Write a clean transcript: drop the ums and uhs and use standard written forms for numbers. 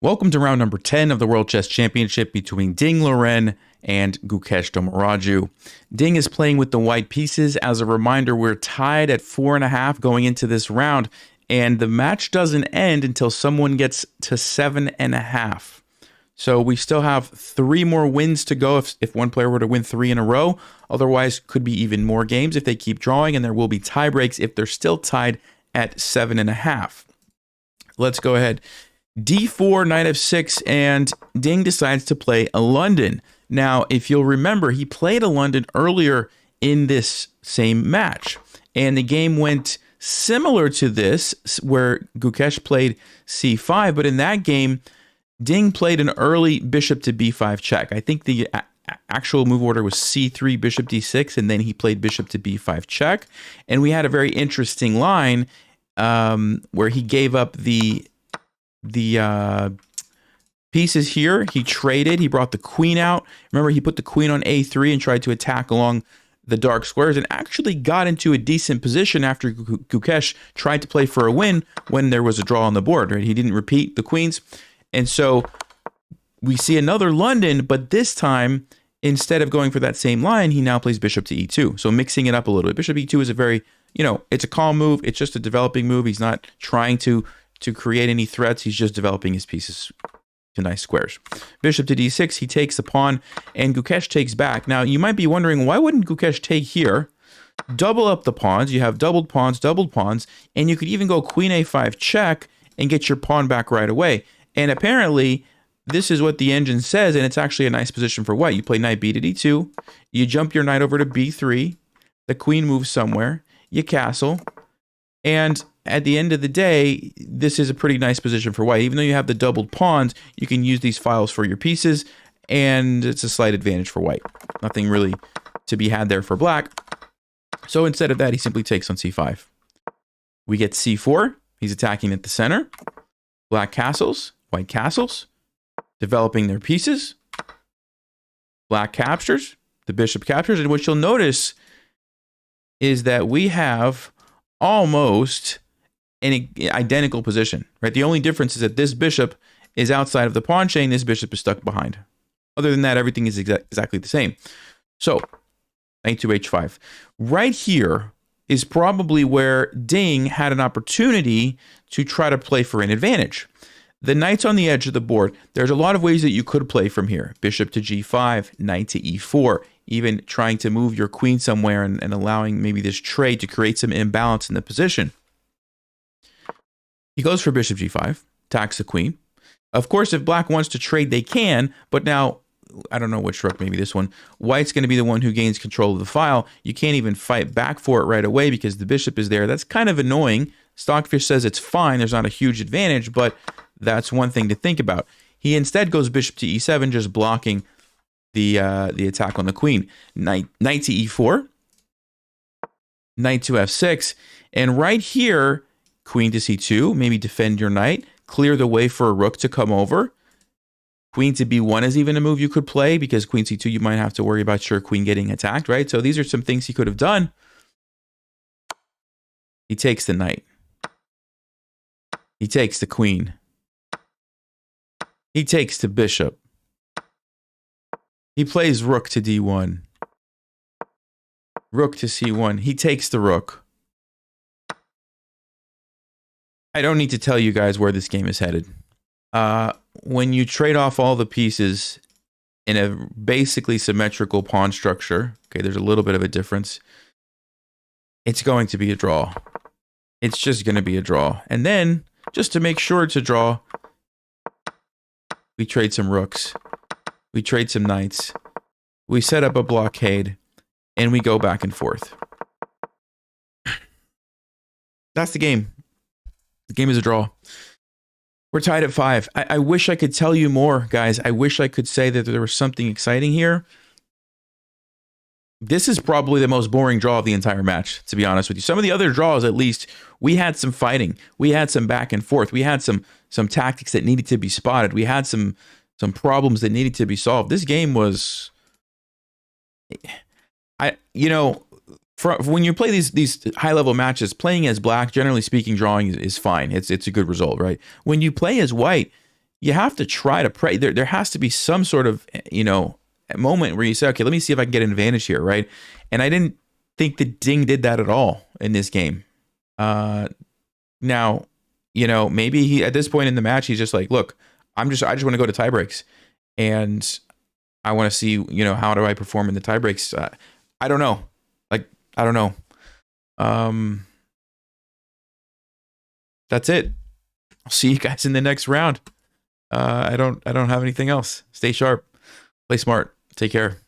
Welcome to round number 10 of the World Chess Championship between Ding Liren and Gukesh Dommaraju. Ding is playing with the white pieces. As a reminder, we're tied at 4.5 going into this round, and the match doesn't end until someone gets to 7.5. So we still have 3 more wins to go if one player were to win 3 in a row. Otherwise, could be even more games if they keep drawing, and there will be tie breaks if they're still tied at 7.5. Let's go ahead. D4, knight f6, and Ding decides to play a London. Now, if you'll remember, he played a London earlier in this same match, and the game went similar to this, where Gukesh played c5, but in that game, Ding played an early bishop to b5 check. I think the actual move order was c3, bishop d6, and then he played bishop to b5 check, and we had a very interesting line where he gave up the pieces here. He traded. He brought the queen out. Remember, he put the queen on a3 and tried to attack along the dark squares and actually got into a decent position after Gukesh tried to play for a win when there was a draw on the board. Right? He didn't repeat the queens. And so we see another London, but this time, instead of going for that same line, he now plays bishop to e2. So mixing it up a little bit. Bishop e2 is a very, it's a calm move. It's just a developing move. He's not trying to create any threats. He's just developing his pieces to nice squares. Bishop to d6, he takes the pawn, and Gukesh takes back. Now, you might be wondering, why wouldn't Gukesh take here? Double up the pawns. You have doubled pawns, and you could even go queen a5 check and get your pawn back right away. And apparently, this is what the engine says, and it's actually a nice position for white. You play knight b to d2, you jump your knight over to b3, the queen moves somewhere, you castle, and at the end of the day, this is a pretty nice position for white. Even though you have the doubled pawns, you can use these files for your pieces, and it's a slight advantage for white. Nothing really to be had there for black. So instead of that, he simply takes on c5. We get c4. He's attacking at the center. Black castles, white castles, developing their pieces. Black captures, the bishop captures, and what you'll notice is that we have almost an identical position, right? The only difference is that this bishop is outside of the pawn chain, this bishop is stuck behind. Other than that, everything is exactly the same. So, knight to h5. Right here is probably where Ding had an opportunity to try to play for an advantage. The knight's on the edge of the board. There's a lot of ways that you could play from here. Bishop to g5, knight to e4, even trying to move your queen somewhere and allowing maybe this trade to create some imbalance in the position. He goes for bishop g5, attacks the queen. Of course, if black wants to trade, they can, but now, I don't know which rook, maybe this one, white's going to be the one who gains control of the file. You can't even fight back for it right away because the bishop is there. That's kind of annoying. Stockfish says it's fine, there's not a huge advantage, but that's one thing to think about. He instead goes bishop to e7, just blocking the attack on the queen. Knight to e4, knight to f6, and right here, queen to c2, maybe defend your knight, clear the way for a rook to come over. Queen to b1 is even a move you could play because queen c2, you might have to worry about your queen getting attacked, right? So these are some things he could have done. He takes the knight. He takes the queen. He takes the bishop. He plays rook to d1. Rook to c1. He takes the rook. I don't need to tell you guys where this game is headed. When you trade off all the pieces in a basically symmetrical pawn structure, okay, there's a little bit of a difference. It's going to be a draw. It's just going to be a draw. And then, just to make sure it's a draw, we trade some rooks. We trade some knights. We set up a blockade, and we go back and forth. That's the game. The game is a draw. We're tied at 5. I wish I could tell you more, guys. I wish I could say that there was something exciting here. This is probably the most boring draw of the entire match, to be honest with you. Some of the other draws, at least, we had some fighting. We had some back and forth. We had some tactics that needed to be spotted. We had some problems that needed to be solved. This game was... when you play these high-level matches, playing as black, generally speaking, drawing is fine. It's a good result, right? When you play as white, you have to try to pray. There has to be some sort of, moment where you say, okay, let me see if I can get an advantage here, right? And I didn't think that Ding did that at all in this game. Now, maybe he at this point in the match, he's just like, look, I just want to go to tie breaks, and I want to see, how do I perform in the tie breaks? I don't know. I don't know. That's it. I'll see you guys in the next round. I don't have anything else. Stay sharp. Play smart. Take care.